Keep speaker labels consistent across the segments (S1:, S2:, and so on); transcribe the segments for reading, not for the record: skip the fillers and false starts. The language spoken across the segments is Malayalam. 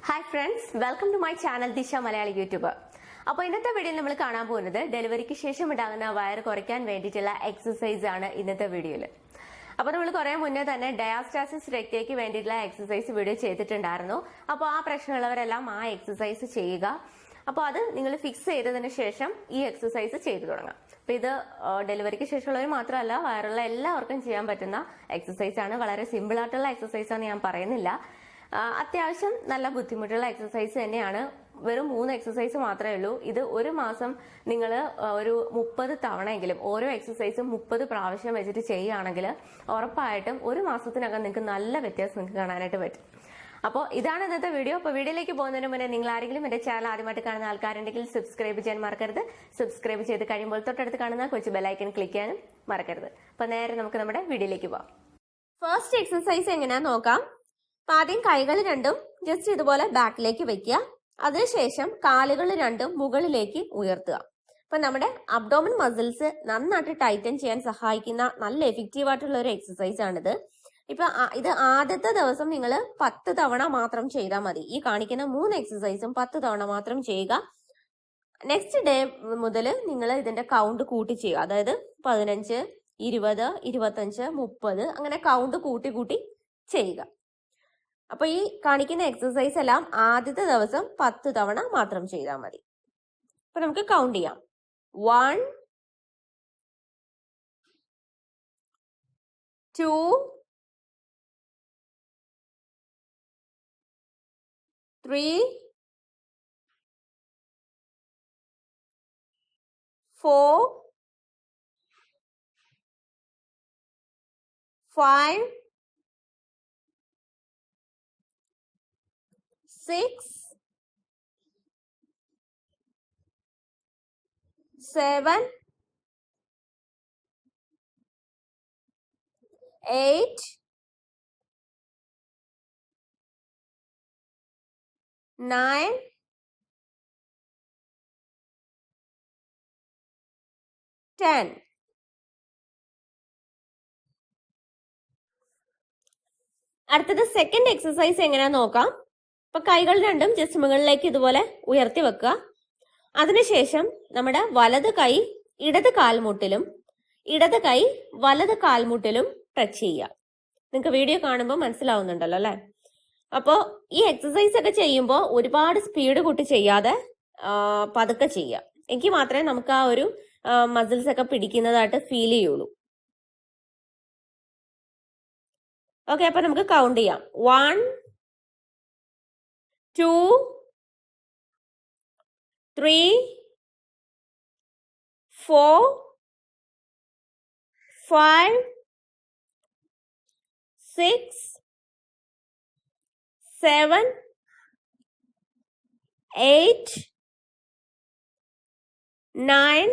S1: Hi friends, welcome to my channel Disha Malayali YouTuber. അപ്പോൾ ഇന്നത്തെ വീഡിയോയിൽ നമ്മൾ കാണാൻ പോകുന്നത് ഡെലിവറിക്ക് ശേഷം ഉണ്ടാകുന്ന വയറ് കുറയ്ക്കാൻ വേണ്ടിയിട്ടുള്ള എക്സസൈസ് ആണ് ഇന്നത്തെ വീഡിയോയിൽ. അപ്പോൾ നമ്മൾ കുറെ മുന്നേ തന്നെ ഡയാസ്റ്റാസിസ് റെക്ടയ്ക്ക് വേണ്ടിയിട്ടുള്ള എക്സസൈസ് വീഡിയോ ചെയ്തിട്ടുണ്ടായിരുന്നു. അപ്പോൾ ആ പ്രശ്നമുള്ളവരെല്ലാം ആ എക്സസൈസ് ചെയ്യുക. അപ്പോൾ അത് നിങ്ങൾ ഫിക്സ് ചെയ്തതിന് ശേഷം ഈ എക്സസൈസ് ചെയ്തു തുടങ്ങാം. അപ്പൊ ഇത് ഡെലിവറിക്ക് ശേഷമുള്ളവർ മാത്രമല്ല, വയറുള്ള എല്ലാവർക്കും ചെയ്യാൻ പറ്റുന്ന എക്സസൈസ് ആണ്. വളരെ സിമ്പിൾ ആയിട്ടുള്ള എക്സസൈസ് ആണ്, ഞാൻ പറയുന്നില്ല. അത്യാവശ്യം നല്ല ബുദ്ധിമുട്ടുള്ള എക്സസൈസ് തന്നെയാണ്. വെറും 3 എക്സസൈസ് മാത്രമേ ഉള്ളൂ. ഇത് ഒരു മാസം നിങ്ങൾ ഒരു 30 തവണയെങ്കിലും ഓരോ എക്സസൈസും 30 പ്രാവശ്യം വെച്ചിട്ട് ചെയ്യുകയാണെങ്കിൽ ഉറപ്പായിട്ടും ഒരു മാസത്തിനകം നിങ്ങൾക്ക് നല്ല വ്യത്യാസം നിങ്ങൾക്ക് കാണാനായിട്ട് പറ്റും. അപ്പോൾ ഇതാണ് ഇന്നത്തെ വീഡിയോ. അപ്പോൾ വീഡിയോയിലേക്ക് പോകുന്നതിന് മുന്നേ നിങ്ങൾ ആരെങ്കിലും എന്റെ ചാനൽ ആദ്യമായിട്ട് കാണുന്ന ആൾക്കാരുണ്ടെങ്കിൽ സബ്സ്ക്രൈബ് ചെയ്യാൻ മറക്കരുത്. സബ്സ്ക്രൈബ് ചെയ്ത് കഴിയുമ്പോൾ തൊട്ടടുത്ത് കാണുന്ന കൊച്ചു ബെല്ലൈക്കൺ ക്ലിക്ക് ചെയ്യാനും മറക്കരുത്. അപ്പൊ നേരെ നമുക്ക് നമ്മുടെ വീഡിയോയിലേക്ക് പോവാം. ഫസ്റ്റ് എക്സസൈസ് എങ്ങനെയാന്ന് നോക്കാം. ആദ്യം കൈകൾ രണ്ടും ജസ്റ്റ് ഇതുപോലെ ബാക്കിലേക്ക് വെക്കുക. അതിനുശേഷം കാലുകൾ രണ്ടും മുകളിലേക്ക് ഉയർത്തുക. അപ്പൊ നമ്മുടെ അബ്ഡോമൻ മസിൽസ് നന്നായിട്ട് ടൈറ്റൻ ചെയ്യാൻ സഹായിക്കുന്ന നല്ല എഫക്റ്റീവ് ആയിട്ടുള്ള ഒരു എക്സസൈസ് ആണിത്. ഇപ്പൊ ഇത് ആദ്യത്തെ ദിവസം നിങ്ങൾ 10 തവണ മാത്രം ചെയ്താൽ മതി. ഈ കാണിക്കുന്ന 3 എക്സസൈസും 10 തവണ മാത്രം ചെയ്യുക. നെക്സ്റ്റ് ഡേ മുതൽ നിങ്ങൾ ഇതിന്റെ കൗണ്ട് കൂട്ടി ചെയ്യുക. അതായത് 15, 20, 25, 30 അങ്ങനെ കൗണ്ട് കൂട്ടി കൂട്ടി ചെയ്യുക. അപ്പൊ ഈ കാണിക്കുന്ന എക്സസൈസ് എല്ലാം ആദ്യത്തെ ദിവസം 10 തവണ മാത്രം ചെയ്താൽ മതി. അപ്പൊ നമുക്ക് കൗണ്ട് ചെയ്യാം. 1, 2, 3, 4, 5, 6, 7, 8, 9, 10. അടുത്തത് സെക്കൻഡ് എക്സസൈസ് എങ്ങനെയാന്ന് നോക്കാം. അപ്പൊ കൈകൾ രണ്ടും ജസ്റ്റ് മുകളിലേക്ക് ഇതുപോലെ ഉയർത്തി വെക്കുക. അതിനുശേഷം നമ്മുടെ വലത് കൈ ഇടത് കാൽമുട്ടിലും ഇടത് കൈ വലത് കാൽമുട്ടിലും ടച്ച് ചെയ്യുക. നിങ്ങൾക്ക് വീഡിയോ കാണുമ്പോൾ മനസ്സിലാവുന്നുണ്ടല്ലോ അല്ലെ? അപ്പോൾ ഈ എക്സസൈസ് ഒക്കെ ചെയ്യുമ്പോൾ ഒരുപാട് സ്പീഡ് കൂട്ടി ചെയ്യാതെ പതുക്കെ ചെയ്യുക. എങ്കിൽ മാത്രമേ നമുക്ക് ആ ഒരു മസിൽസ് ഒക്കെ പിടിക്കുന്നതായിട്ട് ഫീൽ ചെയ്യുള്ളൂ. ഓക്കെ, അപ്പൊ നമുക്ക് കൗണ്ട് ചെയ്യാം. 1, 2, 3, 4, 5, 6, 7, 8, 9,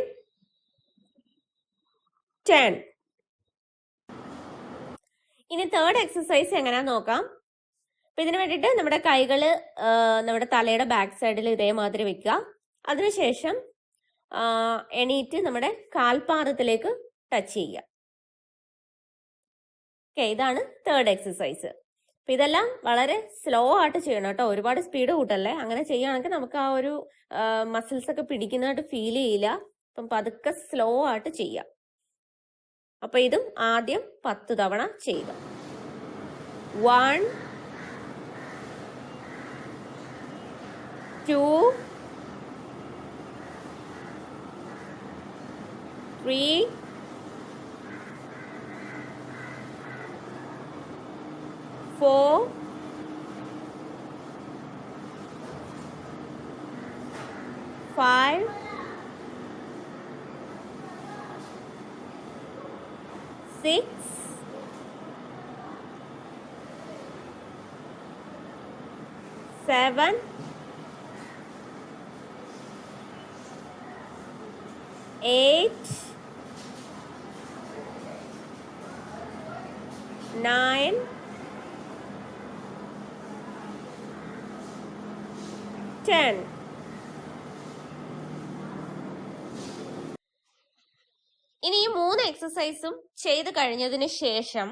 S1: 10. ഇനി തേർഡ് എക്സസൈസ് എങ്ങനെയാന്ന് നോക്കാം. അപ്പൊ ഇതിനു വേണ്ടിയിട്ട് നമ്മുടെ കൈകള് നമ്മുടെ തലയുടെ ബാക്ക് സൈഡിൽ ഇതേമാതിരി വെക്കുക. അതിനുശേഷം എണീറ്റ് നമ്മുടെ കാൽപാദത്തിലേക്ക് ടച്ച് ചെയ്യുക. ഓക്കെ, ഇതാണ് തേർഡ് എക്സസൈസ്. അപ്പൊ ഇതെല്ലാം വളരെ സ്ലോ ആയിട്ട് ചെയ്യണം കേട്ടോ. ഒരുപാട് സ്പീഡ് കൂട്ടല്ലേ. അങ്ങനെ ചെയ്യുകയാണെങ്കിൽ നമുക്ക് ആ ഒരു മസിൽസ് ഒക്കെ പിടിക്കുന്നതായിട്ട് ഫീൽ ചെയ്യില്ല. അപ്പം പതുക്കെ സ്ലോ ആയിട്ട് ചെയ്യാം. അപ്പൊ ഇതും ആദ്യം 10 തവണ ചെയ്യുക. 1, 2, 3, 4, 5, 6, 7, 8, 9, 10. ഇനി ഈ 3 എക്സസൈസും ചെയ്ത് കഴിഞ്ഞതിന് ശേഷം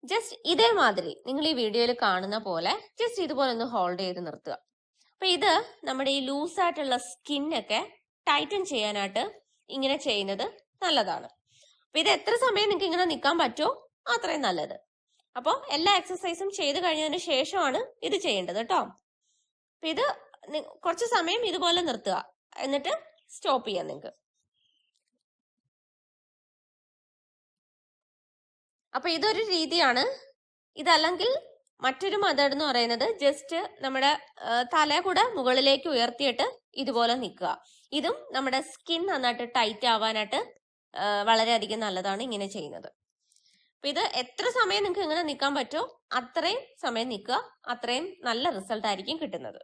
S1: ജസ്റ്റ് ഇതേമാതിരി നിങ്ങൾ ഈ വീഡിയോയിൽ കാണുന്ന പോലെ ജസ്റ്റ് ഇതുപോലെ ഒന്ന് ഹോൾഡ് ചെയ്ത് നിർത്തുക. അപ്പൊ ഇത് നമ്മുടെ ഈ ലൂസായിട്ടുള്ള സ്കിന്നൊക്കെ ടൈറ്റൻ ചെയ്യാനായിട്ട് ഇങ്ങനെ ചെയ്യുന്നത് നല്ലതാണ്. അപ്പൊ ഇത് എത്ര സമയം നിങ്ങൾക്ക് ഇങ്ങനെ നിൽക്കാൻ പറ്റുമോ അത്രയും നല്ലത്. അപ്പോൾ എല്ലാ എക്സസൈസും ചെയ്ത് കഴിഞ്ഞതിന് ശേഷമാണ് ഇത് ചെയ്യേണ്ടത് കേട്ടോ. അപ്പൊ ഇത് കുറച്ച് സമയം ഇതുപോലെ നിർത്തുക, എന്നിട്ട് സ്റ്റോപ്പ് ചെയ്യാം നിങ്ങൾക്ക്. അപ്പൊ ഇതൊരു രീതിയാണ്. ഇതല്ലെങ്കിൽ മറ്റൊരു മെത്തേഡ് എന്ന് പറയുന്നത് ജസ്റ്റ് നമ്മുടെ തല കൂടെ മുകളിലേക്ക് ഉയർത്തിയിട്ട് ഇതുപോലെ നിൽക്കുക. ഇതും നമ്മുടെ സ്കിൻ നന്നായിട്ട് ടൈറ്റ് ആവാനായിട്ട് വളരെയധികം നല്ലതാണ് ഇങ്ങനെ ചെയ്യുന്നത്. അപ്പൊ ഇത് എത്ര സമയം നിങ്ങൾക്ക് ഇങ്ങനെ നിൽക്കാൻ പറ്റുമോ അത്രയും സമയം നിൽക്കുക, അത്രയും നല്ല റിസൾട്ട് ആയിരിക്കും കിട്ടുന്നത്.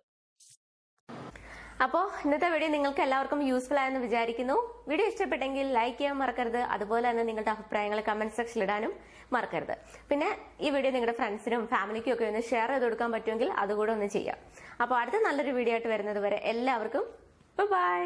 S1: അപ്പോൾ ഇന്നത്തെ വീഡിയോ നിങ്ങൾക്ക് എല്ലാവർക്കും യൂസ്ഫുൾ ആയെന്ന് വിചാരിക്കുന്നു. വീഡിയോ ഇഷ്ടപ്പെട്ടെങ്കിൽ ലൈക്ക് ചെയ്യാൻ മറക്കരുത്. അതുപോലെ തന്നെ നിങ്ങളുടെ അഭിപ്രായങ്ങൾ കമന്റ് സെക്ഷനിൽ ഇടാനും മറക്കരുത്. പിന്നെ ഈ വീഡിയോ നിങ്ങളുടെ ഫ്രണ്ട്സിനും ഫാമിലിക്കും ഒക്കെ ഒന്ന് ഷെയർ ചെയ്ത് കൊടുക്കാൻ പറ്റുമെങ്കിൽ അതുകൂടെ ഒന്ന് ചെയ്യാം. അപ്പോൾ അടുത്ത നല്ലൊരു വീഡിയോ ആയിട്ട് വരുന്നത് വരെ എല്ലാവർക്കും ബൈ.